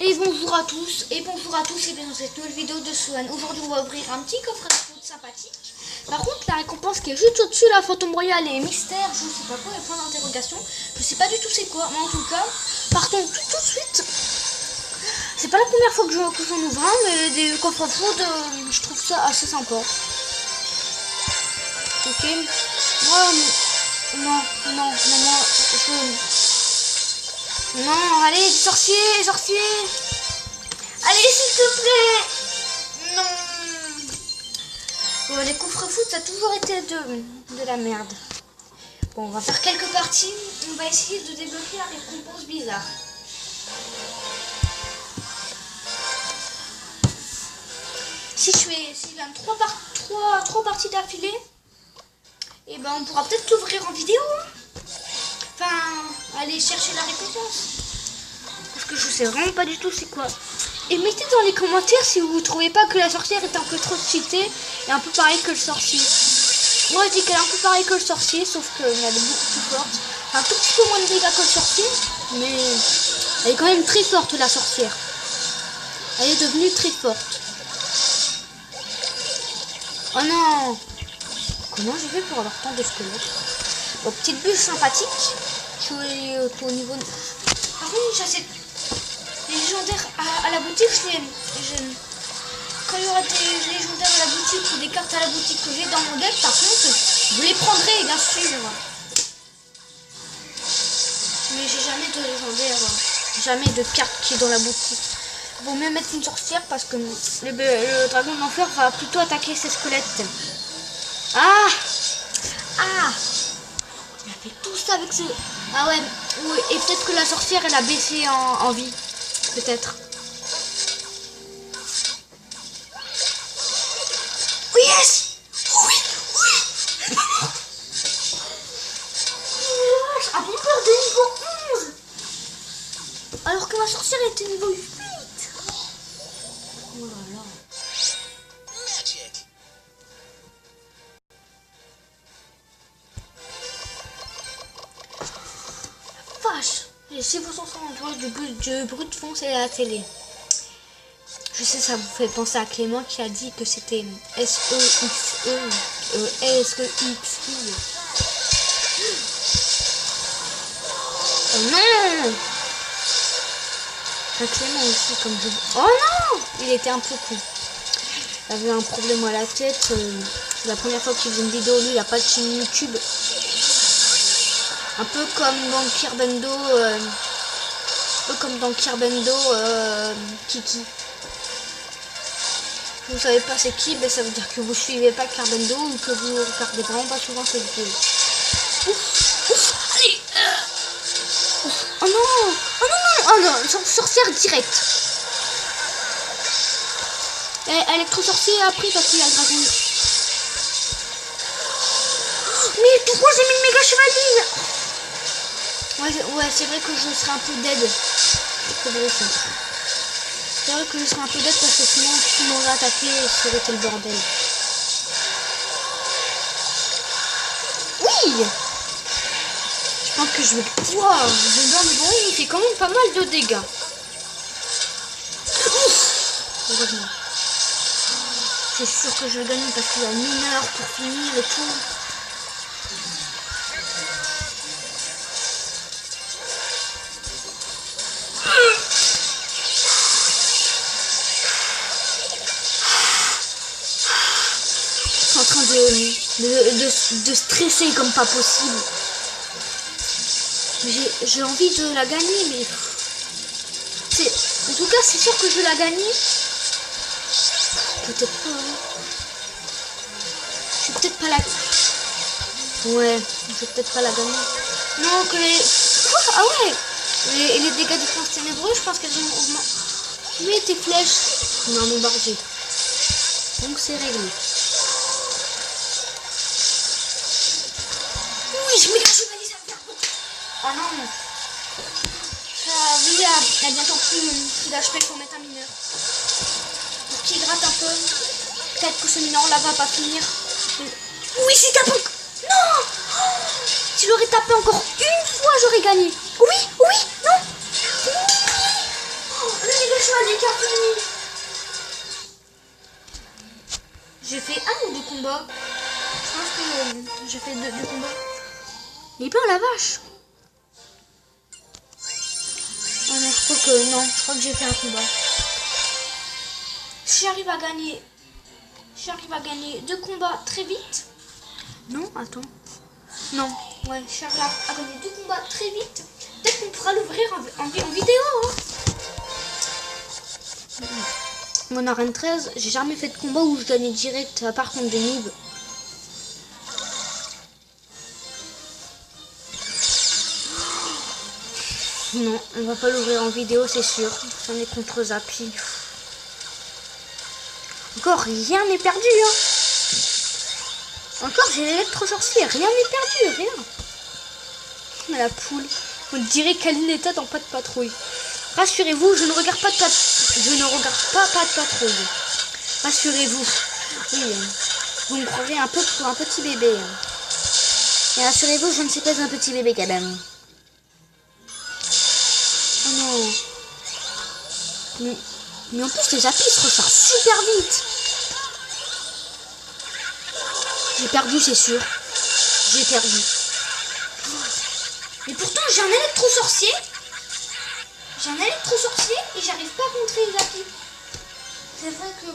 Et bonjour à tous, et bienvenue dans cette nouvelle vidéo de Swan. Aujourd'hui on va ouvrir un petit coffre de foot sympathique. Par contre la récompense qui est juste au-dessus, la fantôme royale et mystère, je ne sais pas quoi, et point d'interrogation. Je sais pas du tout c'est quoi, mais en tout cas, partons tout de suite. C'est pas la première fois que j'en ouvre un, mais des coffres foot, je trouve ça assez sympa. Ok, moi, non, non, allez, sorcier. Allez, s'il te plaît. Non. Bon, les coffres foot, ça a toujours été de la merde. Bon, on va faire quelques parties. On va essayer de débloquer la récompense bizarre. Si je gagne 3 parties d'affilée, et ben on pourra peut-être l'ouvrir en vidéo. Enfin, aller chercher la récompense. Parce que je sais vraiment pas du tout c'est quoi. Et mettez dans les commentaires si vous trouvez pas que la sorcière est un peu trop cheatée et un peu pareil que le sorcier. Moi je dis qu'elle est un peu pareil que le sorcier, sauf qu'elle est beaucoup plus forte. Un tout petit peu moins de dégâts que le sorcier, mais elle est quand même très forte la sorcière. Elle est devenue très forte. Oh non! Comment je fais pour avoir tant de squelettes? Bon, petite bûche sympathique. Je suis au niveau de... Par contre, j'achète les légendaires à la boutique. Quand il y aura des légendaires à la boutique ou des cartes à la boutique que j'ai dans mon deck, par contre, je les prendrai, bien sûr. Mais j'ai jamais de légendaire, jamais de carte qui est dans la boutique. Vaut mieux mettre une sorcière parce que le dragon de l'enfer va plutôt attaquer ses squelettes. Ah! Il a fait tout ça avec ce... Ah ouais, et peut-être que la sorcière, elle a baissé en vie. Peut-être. Oui, yes! Oui! Ah bon, peur de niveau 11! Alors que ma sorcière était niveau 8! Oh là là. Vache! Et si vous entendez du bruit de fond, c'est la télé. Je sais, ça vous fait penser à Clément qui a dit que c'était S-E-X-E. Oh non! Un Clément aussi, comme je... Oh non! Il était un peu con. Il avait un problème à la tête. C'est la première fois qu'il faisait une vidéo. Lui, il n'a pas de chaîne YouTube. Un peu comme dans Kirbendo, Kiki. Si vous savez pas c'est qui, ben ça veut dire que vous suivez pas Kirbendo ou que vous regardez vraiment pas souvent cette vidéo. Allez. Oh non, sorcière direct. Électro-sorcier a pris parce qu'il y a le dragon. Mais pourquoi j'ai mis le méga chevalier? Ouais, c'est vrai que je serais un peu dead. C'est vrai ça. C'est vrai que je serais un peu dead parce que sinon si m'aurait attaqué, ça aurait été le bordel. Oui! Je pense que je vais... Wow, bon, il fait quand même pas mal de dégâts. Heureusement. C'est sûr que je vais gagner parce qu'il y a une mineur pour finir et tout. En train de stresser comme pas possible. J'ai envie de la gagner, mais en tout cas c'est sûr que je vais la gagner. Peut-être pas. Hein. Je vais peut-être pas la... Ouais, je vais peut-être pas la gagner. Non, que les... Ah ouais. Les dégâts du prince ténébreux, je pense qu'elles ont augmenté. Mais tes flèches m'ont bombardé. Donc c'est réglé. Oui, je mets la chevalier, ça me fait bon. Oh non. Oui, il a bientôt plus d'HP pour mettre un mineur. Pour qu'il gratte un peu. Peut-être que ce mineur là va pas finir. Oui, si tape encore. Non. S'il aurait tapé encore une fois, j'aurais gagné. Oui, non. Oh, le les cartes finies. J'ai fait un ou deux combats. Je pense que j'ai fait deux combats. Mais pas la vache. Ah non, je crois que non. Je crois que j'ai fait un combat. Si j'arrive à gagner deux combats très vite. Non, attends. Non, ouais, si j'arrive à gagner deux combats très vite, peut-être qu'on pourra l'ouvrir en vidéo. Hein. Mon arène 13, j'ai jamais fait de combat où je gagnais direct, à part contre des noobs. Non, on va pas l'ouvrir en vidéo, c'est sûr. C'en est contre Zappy. Encore rien n'est perdu, hein. Encore j'ai l'électro-sorcier, rien n'est perdu, rien. La poule. On dirait Kalinetta dans Pas de patrouille. Rassurez-vous, je ne regarde pas Pas de patrouille. Rassurez-vous. Oui, vous me croirez un peu pour un petit bébé. Et rassurez-vous, je ne suis pas un petit bébé quand même. Oh non. Mais en plus, les appuis se rechargent super vite. J'ai perdu, c'est sûr. J'ai perdu. Mais pourtant, j'ai un électro-sorcier. Et j'arrive pas à contrer les appuis. C'est vrai que...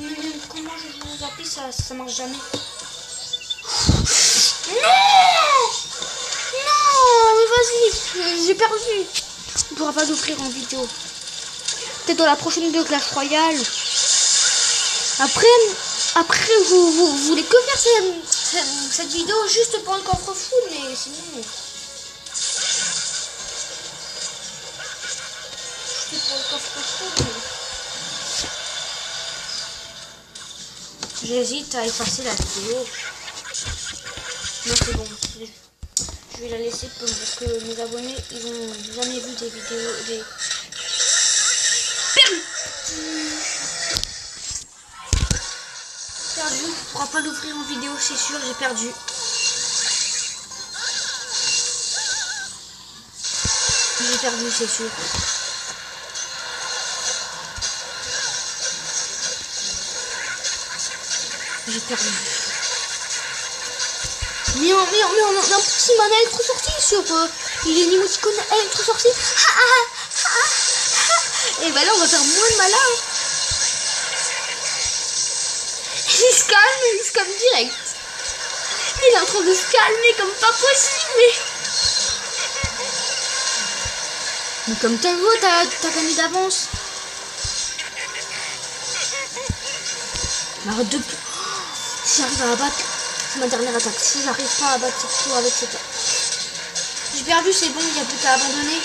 Mais comment je joue aux appuis, ça marche jamais. Non, mais vas-y, j'ai perdu. On pourra pas l'ouvrir en vidéo. Peut-être dans la prochaine vidéo Clash Royale. Après vous voulez que faire cette vidéo juste pour le coffre-fou, mais sinon... Juste pour le coffre-fou, mais... J'hésite à effacer la vidéo. Non, c'est bon. Je vais la laisser parce que mes abonnés, ils ont jamais vu des vidéos... Perdu, on ne pourra pas l'ouvrir en vidéo, c'est sûr, j'ai perdu. J'ai perdu, c'est sûr. J'ai perdu. Mais en plus, il m'a électro-sorti sur les émoticônes électro-sorti. Et bah là, on va faire moins de malin. Il se calme direct. Il est en train de se calmer comme pas possible. Mais comme t'as vu, t'as gagné d'avance. Arrête de... Si j'arrive à abattre... C'est ma dernière attaque. Si j'arrive pas à abattre cette tour avec cette... J'ai perdu, c'est bon, il n'y a plus qu'à abandonner.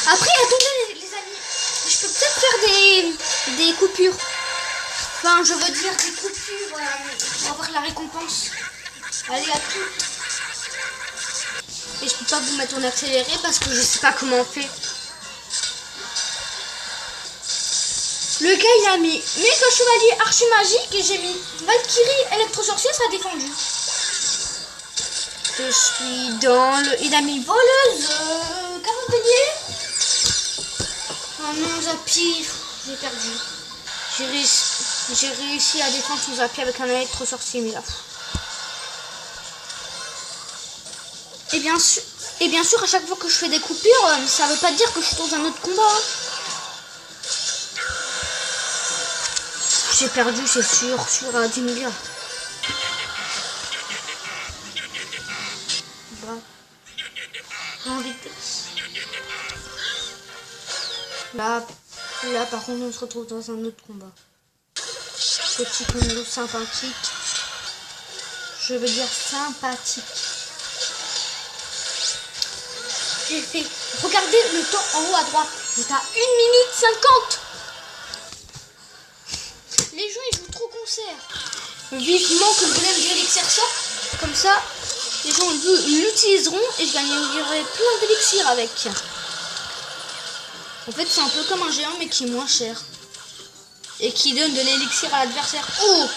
Après, attendez les amis. Je peux peut-être faire des coupures. Enfin, je veux dire des coupures pour avoir la récompense. Allez, à tout. Et je peux pas vous mettre en accéléré parce que je sais pas comment on fait. Le gars, il a mis méga chevalier archi magique et j'ai mis Valkyrie électro-sorcier, ça a défendu. Je suis dans le... Il a mis voleuse cavalier. Oh non, Zappy, j'ai perdu. J'ai réussi à défendre son Zappy avec un électro-sorcier, mais là... Et bien sûr, à chaque fois que je fais des coupures, ça veut pas dire que je suis dans un autre combat. Hein. J'ai perdu, c'est sûr, sur 10 milliards. En vitesse. Là, par contre, on se retrouve dans un autre combat. Petit combo sympathique. Je veux dire sympathique. J'ai fait... Regardez le temps en haut à droite. C'est à 1 minute 50. Les gens, ils jouent trop concert. Vivement que le golem de l'élixir sorte. Comme ça, les gens l'utiliseront et je gagnerai plein d'élixir avec. En fait, c'est un peu comme un géant, mais qui est moins cher. Et qui donne de l'élixir à l'adversaire. Oh,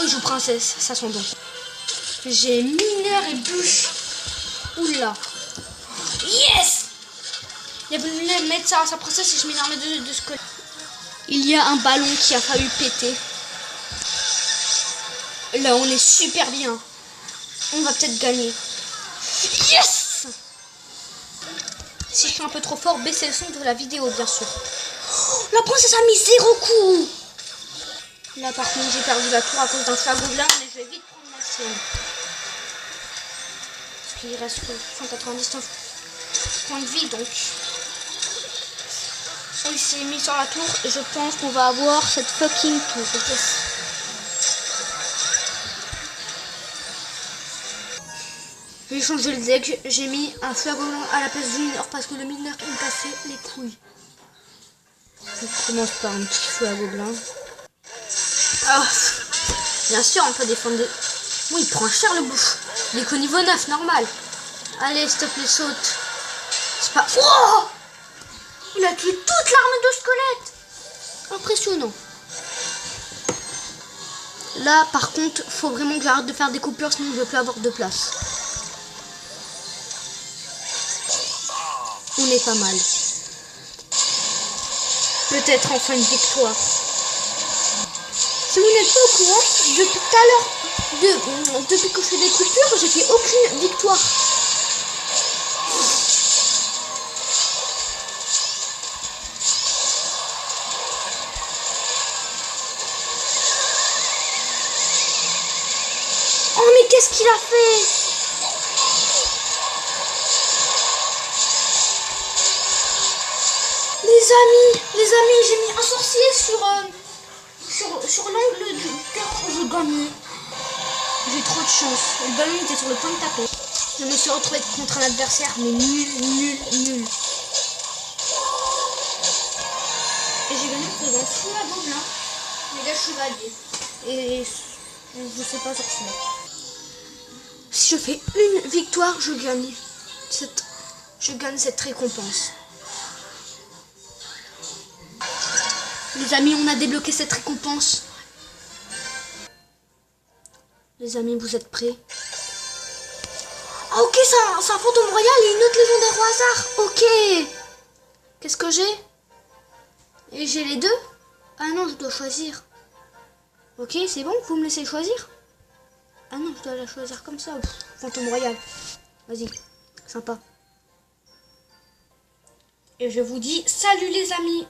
il joue princesse, ça sent bon. J'ai mineur et bûche. Oula. Yes! Il a voulu mettre ça à sa princesse et je mets une armée de squelettes. Il y a un ballon qui a failli péter. Là, on est super bien. On va peut-être gagner. Yes! Si je suis un peu trop fort, baissez le son de la vidéo, bien sûr. Oh, la princesse a mis 0 coup. Là, par contre, j'ai perdu la tour à cause d'un feu gobelin, mais je vais vite prendre ma sienne. Parce qu'il reste 199 points de vie, donc... Il s'est mis sur la tour et je pense qu'on va avoir cette fucking tour. Yes. J'ai changé le deck, j'ai mis un feu gobelin à la place du mineur parce que le mineur il me cassait les couilles. Je commence par un petit feu à gobelin. Ah, bien sûr, on peut défendre des... Oui, il prend cher le bouche. Il est qu'au niveau 9, normal. Allez, s'il te plaît, saute. C'est pas... Oh! Il a tué toute l'armée de squelettes. Impressionnant. Là, par contre, faut vraiment que j'arrête de faire des coupures, sinon je ne vais plus avoir de place. On est pas mal. Peut-être enfin une victoire. Si vous n'êtes pas au courant, depuis tout à l'heure, depuis que je fais des coupures, j'ai fait aucune victoire. Oh mais qu'est-ce qu'il a fait? Les amis, j'ai mis un sorcier sur l'angle du cœur. Je gagne. J'ai trop de chance. Le ballon était sur le point de taper. Je me suis retrouvée contre un adversaire, mais nul. Et j'ai gagné en faisant fou à gobelin. Les gars chevaliers. Et je sais pas sorcier. Si je fais une victoire, je gagne cette récompense. Les amis, on a débloqué cette récompense. Les amis, vous êtes prêts? Ah ok, c'est un fantôme royal et une autre légendaire au hasard. Ok. Qu'est-ce que j'ai? Et j'ai les deux? Ah non, je dois choisir. Ok, c'est bon, vous me laissez choisir? Ah non, je dois la choisir comme ça. Fantôme royal. Vas-y, sympa. Et je vous dis salut les amis.